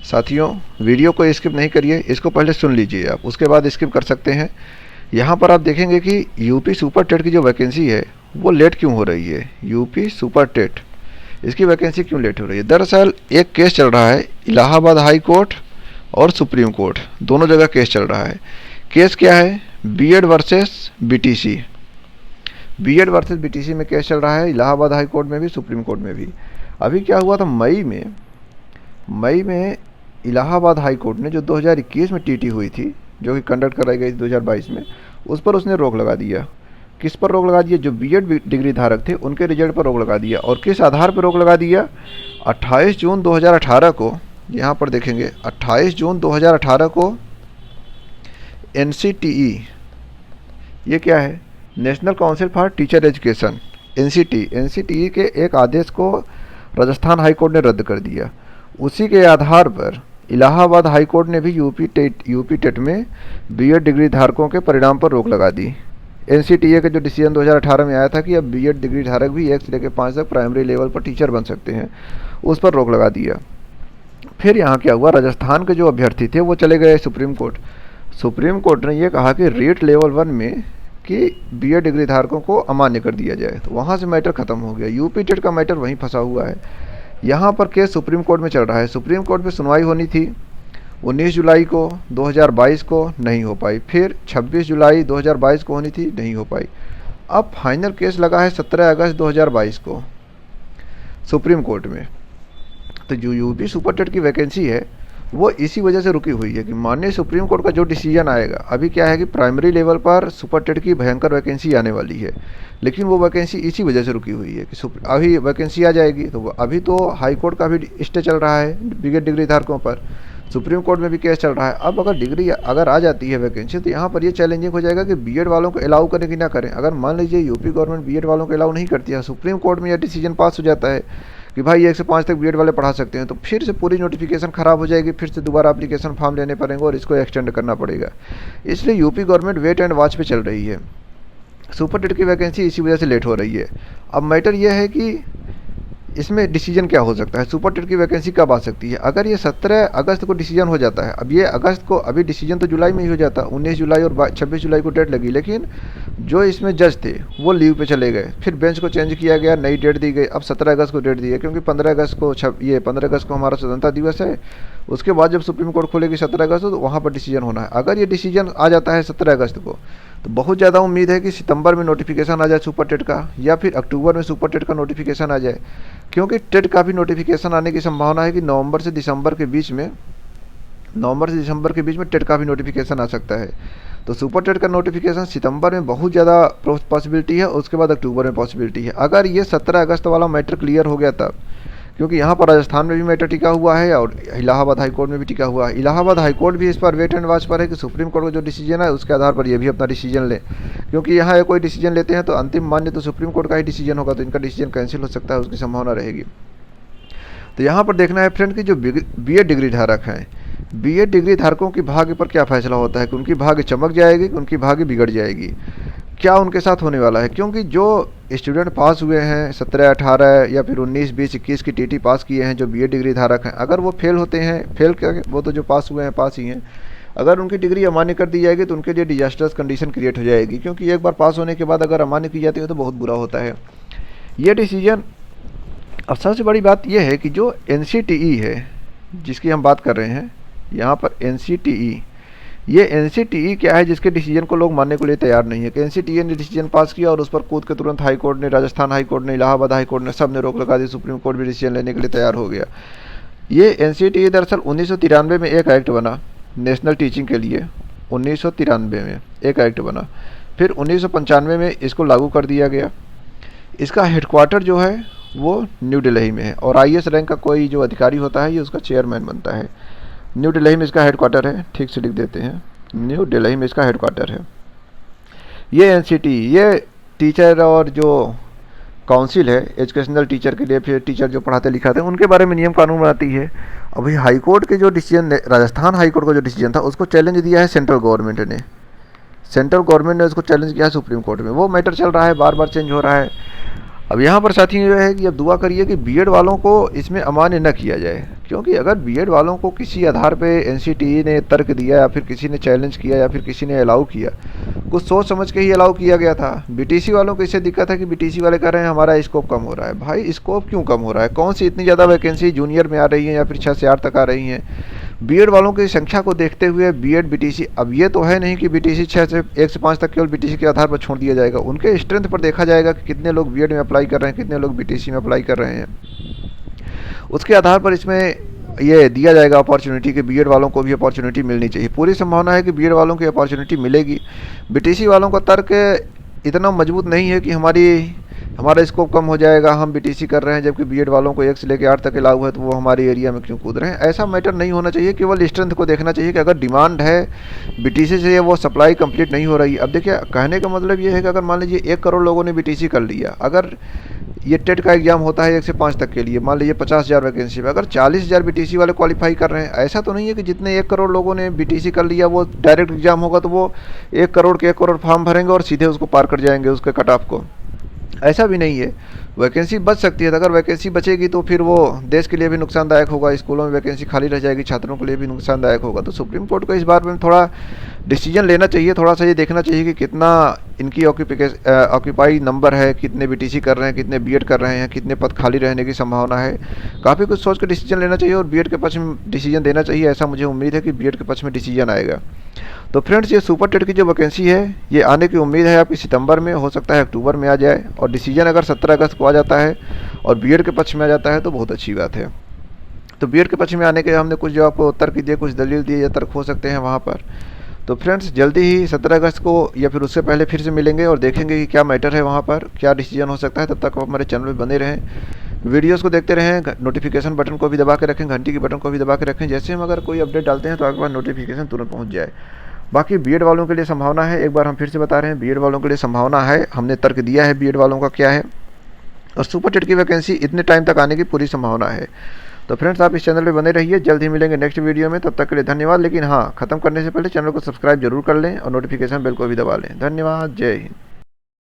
साथियों, वीडियो को स्किप नहीं करिए, इसको पहले सुन लीजिए आप, उसके बाद स्किप कर सकते हैं। यहाँ पर आप देखेंगे कि यूपी सुपर टेट की जो वैकेंसी है वो लेट क्यों हो रही है। यूपी सुपर टेट, इसकी वैकेंसी क्यों लेट हो रही है? दरअसल एक केस चल रहा है इलाहाबाद हाई कोर्ट और सुप्रीम कोर्ट, दोनों जगह केस चल रहा है। केस क्या है? BEd versus BTC. BEd versus BTC में केस चल रहा है, इलाहाबाद हाई कोर्ट में भी, सुप्रीम कोर्ट में भी। अभी क्या हुआ था, मई में इलाहाबाद हाई कोर्ट ने जो 2021 में टीटी हुई थी, जो कि कंडक्ट कराई गई थी 2022 में, उस पर उसने रोक लगा दिया। किस पर रोक लगा दिया? जो बीएड डिग्री धारक थे उनके रिजल्ट पर रोक लगा दिया। और किस आधार पर रोक लगा दिया? 28 जून 2018 को, यहाँ पर देखेंगे 28 जून 2018 को एनसीटीई, ये क्या है? National council for teacher education, NCTE के एक आदेश को राजस्थान हाई कोर्ट ने रद्द कर दिया। उसी के आधार पर इलाहाबाद हाई कोर्ट ने भी यूपी टेट में बीएड डिग्री धारकों के परिणाम पर रोक लगा दी। एनसीटीए का जो डिसीजन 2018 में आया था कि अब बीएड डिग्री धारक भी 1 से लेकर 5 तक प्राइमरी लेवल पर टीचर बन सकते हैं, उस पर रोक लगा दिया। फिर यहाँ क्या हुआ, राजस्थान के जो अभ्यर्थी थे वो चले गए सुप्रीम कोर्ट। सुप्रीम कोर्ट ने यह कहा कि रेट लेवल 1 में कि बीएड डिग्री धारकों को अमान्य कर दिया जाए, तो वहाँ से मैटर ख़त्म हो गया। यूपी टेट का मैटर वहीं फंसा हुआ है। यहाँ पर केस सुप्रीम कोर्ट में चल रहा है। सुप्रीम कोर्ट में सुनवाई होनी थी 19 जुलाई को 2022 को, नहीं हो पाई। फिर 26 जुलाई 2022 को होनी थी, नहीं हो पाई। अब फाइनल केस लगा है 17 अगस्त 2022 को सुप्रीम कोर्ट में। तो जो यूपी सुपर टेट की वैकेंसी है वो इसी वजह से रुकी हुई है कि माननीय सुप्रीम कोर्ट का जो डिसीजन आएगा, अभी क्या है कि प्राइमरी लेवल पर सुपर टेट की भयंकर वैकेंसी आने वाली है, लेकिन वो वैकेंसी इसी वजह से रुकी हुई है कि अभी वैकेंसी आ जाएगी। तो अभी तो हाई कोर्ट का भी स्टे चल रहा है बीएड डिग्री धारकों पर, सुप्रीम कोर्ट में भी केस चल रहा है। अब अगर आ जाती है वैकेंसी, तो यहाँ पर ये चैलेंजिंग हो जाएगा कि बीएड वालों को अलाउ करें कि ना करें। अगर मान लीजिए यूपी गवर्नमेंट बीएड वालों को अलाउ नहीं करती है, सुप्रीम कोर्ट में यह डिसीजन पास हो जाता है कि भाई 1 से 5 तक बीएड वाले पढ़ा सकते हैं, तो फिर से पूरी नोटिफिकेशन ख़राब हो जाएगी, फिर से दोबारा एप्लीकेशन फॉर्म लेने पड़ेंगे और इसको एक्सटेंड करना पड़ेगा। इसलिए UP government wait and watch पे चल रही है। सुपर टेट की वैकेंसी इसी वजह से लेट हो रही है। अब मैटर यह है कि इसमें डिसीजन क्या हो सकता है, सुपर टेट की वैकेंसी कब आ सकती है। अगर ये 17 अगस्त को डिसीजन हो जाता है, अब ये अगस्त को, अभी डिसीजन तो जुलाई में ही हो जाता, 19 जुलाई और 26 जुलाई को डेट लगी, लेकिन जो इसमें जज थे वो लीव पे चले गए, फिर बेंच को चेंज किया गया, नई डेट दी गई, अब 17 अगस्त को डेट दी है, क्योंकि 15 अगस्त को हमारा स्वतंत्रता दिवस है। उसके बाद जब सुप्रीम कोर्ट खुलेगी 17 अगस्त, तो वहाँ पर डिसीजन होना है। अगर ये डिसीजन आ जाता है 17 अगस्त को, तो बहुत ज़्यादा उम्मीद है कि सितंबर में नोटिफिकेशन आ जाए सुपर टेट का, या फिर अक्टूबर में सुपर टेट का नोटिफिकेशन आ जाए, क्योंकि टेट का भी नोटिफिकेशन आने की संभावना है कि नवंबर से दिसंबर के बीच में टेट का भी नोटिफिकेशन आ सकता है। तो सुपर टेट का नोटिफिकेशन सितंबर में बहुत ज़्यादा पॉसिबिलिटी है, उसके बाद अक्टूबर में पॉसिबिलिटी है। अगर ये 17 अगस्त वाला मैटर क्लियर हो गया तब, क्योंकि यहाँ पर राजस्थान में भी मैटर टिका हुआ है और इलाहाबाद हाई कोर्ट में भी टिका हुआ है। इलाहाबाद हाई कोर्ट भी इस पर वेट एंड वॉच पर है कि सुप्रीम कोर्ट का जो डिसीजन है उसके आधार पर ये भी अपना डिसीजन लें, क्योंकि यहाँ कोई डिसीजन लेते हैं तो अंतिम मान्य तो सुप्रीम कोर्ट का ही डिसीजन होगा, तो इनका डिसीजन कैंसिल हो सकता है, उसकी संभावना रहेगी। तो यहाँ पर देखना है फ्रेंड कि जो बीएड डिग्री धारक हैं, बीएड डिग्री धारकों की भाग्य पर क्या फैसला होता है कि उनकी भाग्य चमक जाएगी कि उनकी भाग्य बिगड़ जाएगी, क्या उनके साथ होने वाला है। क्योंकि जो स्टूडेंट पास हुए हैं 17, 18 या फिर 19, 20, 21 की टीटी पास किए हैं, जो बीएड डिग्री धारक हैं, अगर वो फेल होते हैं, फेल क्या, वो तो जो पास हुए हैं पास ही हैं, अगर उनकी डिग्री अमान्य कर दी जाएगी तो उनके लिए डिजास्टर्स कंडीशन क्रिएट हो जाएगी, क्योंकि एक बार पास होने के बाद अगर अमान्य की जाती है तो बहुत बुरा होता है ये डिसीजन। अब सबसे बड़ी बात यह है कि जो एनसीटीई है जिसकी हम बात कर रहे हैं यहाँ पर, एनसीटीई, ये एनसीटीई क्या है जिसके डिसीजन को लोग मानने के लिए तैयार नहीं है कि एनसीटीई ने डिसीजन पास किया और उस पर कूद के तुरंत हाई कोर्ट ने, राजस्थान हाई कोर्ट ने, इलाहाबाद हाई कोर्ट ने, सब ने रोक लगा दी, सुप्रीम कोर्ट भी डिसीजन लेने के लिए तैयार हो गया। ये एनसीटीई दरअसल 1993 में एक एक्ट बना नेशनल टीचिंग के लिए, 1993 में एक एक्ट बना, फिर 1995 में इसको लागू कर दिया गया। इसका हेडक्वार्टर जो है वो न्यू दिल्ली में है और आईएएस रैंक का कोई जो अधिकारी होता है ये उसका चेयरमैन बनता है। न्यू दिल्ली में इसका हेडक्वार्टर है, ठीक से लिख देते हैं, न्यू दिल्ली में इसका हेडक्वार्टर है। ये एनसीटीई, ये टीचर और जो काउंसिल है एजुकेशनल टीचर के लिए, फिर टीचर जो पढ़ाते लिखाते हैं उनके बारे में नियम कानून बनाती है। अभी हाई कोर्ट के जो डिसीजन, राजस्थान हाई कोर्ट का जो डिसीजन था उसको चैलेंज दिया है सेंट्रल गवर्नमेंट ने, उसको चैलेंज किया है सुप्रीम कोर्ट में। वो मैटर चल रहा है, बार बार चेंज हो रहा है। अब यहाँ पर साथियों ये है कि अब दुआ करिए कि बीएड वालों को इसमें अमान्य न किया जाए, क्योंकि अगर बीएड वालों को किसी आधार पे एनसीटीई ने तर्क दिया या फिर किसी ने चैलेंज किया या फिर किसी ने अलाउ किया, कुछ सोच समझ के ही अलाउ किया गया था। बीटीसी वालों को इससे दिक्कत है कि बीटीसी वाले कह रहे हैं हमारा स्कोप कम हो रहा है। भाई स्कोप क्यों कम हो रहा है? कौन सी इतनी ज़्यादा वैकेंसी जूनियर में आ रही है या फिर 6 से 8 तक आ रही हैं? बीएड वालों की संख्या को देखते हुए बीएड बीटीसी, अब ये तो है नहीं कि बीटीसी 1 से 5 तक केवल बीटीसी के आधार पर छोड़ दिया जाएगा। उनके स्ट्रेंथ पर देखा जाएगा कि कितने लोग बीएड में अप्लाई कर रहे हैं, कितने लोग बीटीसी में अप्लाई कर रहे हैं। उसके आधार पर इसमें ये दिया जाएगा अपॉर्चुनिटी कि बीएड वालों को भी अपॉर्चुनिटी मिलनी चाहिए। पूरी संभावना है कि बीएड वालों की अपॉर्चुनिटी मिलेगी। बीटीसी वालों का तर्क इतना मजबूत नहीं है कि हमारा स्कोप कम हो जाएगा, हम बीटीसी कर रहे हैं जबकि बीएड वालों को 1 से लेकर 8 तक अलाउ है तो वो हमारे एरिया में क्यों कूद रहे हैं। ऐसा मैटर नहीं होना चाहिए। केवल स्ट्रेंथ को देखना चाहिए कि अगर डिमांड है बीटीसी से वो सप्लाई कंप्लीट नहीं हो रही। अब देखिए, कहने का मतलब ये है कि अगर मान लीजिए 1 करोड़ लोगों ने बीटीसी कर लिया, अगर ये टेट का एग्जाम होता है 1 से 5 तक के लिए, मान लीजिए 50,000 वैकेंसी में, अगर 40,000 बीटीसी वाले क्वालिफाई कर रहे हैं, ऐसा तो नहीं है कि जितने 1 करोड़ लोगों ने बीटीसी कर लिया वो डायरेक्ट एग्जाम होगा तो वो 1 करोड़ के 1 करोड़ फॉर्म भरेंगे और सीधे उसको पार कर जाएंगे उसके कट ऑफ को। ऐसा भी नहीं है। वैकेंसी बच सकती है, तो अगर वैकेंसी बचेगी तो फिर वो देश के लिए भी नुकसानदायक होगा, स्कूलों में वैकेंसी खाली रह जाएगी, छात्रों के लिए भी नुकसानदायक होगा। तो सुप्रीम कोर्ट को इस बार में थोड़ा डिसीजन लेना चाहिए, थोड़ा सा ये देखना चाहिए कि कितना इनकी ऑक्यूपाई नंबर है, कितने बीटीसी कर रहे हैं, कितने बीएड कर रहे हैं, कितने पद खाली रहने की संभावना है। काफ़ी कुछ सोच कर डिसीजन लेना चाहिए और बीएड के पक्ष में डिसीजन देना चाहिए। ऐसा मुझे उम्मीद है कि बीएड के पक्ष में डिसीजन आएगा। तो फ्रेंड्स, ये सुपर टेट की जो वैकेंसी है ये आने की उम्मीद है आपकी सितंबर में, हो सकता है अक्टूबर में आ जाए। और डिसीजन अगर 17 अगस्त को आ जाता है और बीएड के पक्ष में आ जाता है तो बहुत अच्छी बात है। तो बीएड के पक्ष में आने के हमने कुछ जो आपको तर्क दिए, कुछ दलील दिए या तर्क हो सकते हैं वहाँ पर। तो फ्रेंड्स, जल्दी ही 17 अगस्त को या फिर उससे पहले फिर से मिलेंगे और देखेंगे कि क्या मैटर है वहाँ पर, क्या डिसीजन हो सकता है। तब तक आप हमारे चैनल में बने रहें, वीडियोस को देखते रहें, नोटिफिकेशन बटन को भी दबा के रखें, घंटी के बटन को भी दबा के रखें। जैसे हम अगर कोई अपडेट डालते हैं तो आपके पास नोटिफिकेशन तुरंत पहुँच जाए। बाकी बीएड वालों के लिए संभावना है, एक बार हम फिर से बता रहे हैं, बीएड वालों के लिए संभावना है। हमने तर्क दिया है बीएड वालों का क्या है, और सुपर टेट की वैकेंसी इतने टाइम तक आने की पूरी संभावना है। तो फ्रेंड्स, आप इस चैनल पे बने रहिए, जल्द ही मिलेंगे नेक्स्ट वीडियो में। तब तक के लिए धन्यवाद। लेकिन हाँ, ख़त्म करने से पहले चैनल को सब्सक्राइब जरूर कर लें और नोटिफिकेशन बेल को भी दबा लें। धन्यवाद। जय हिंद।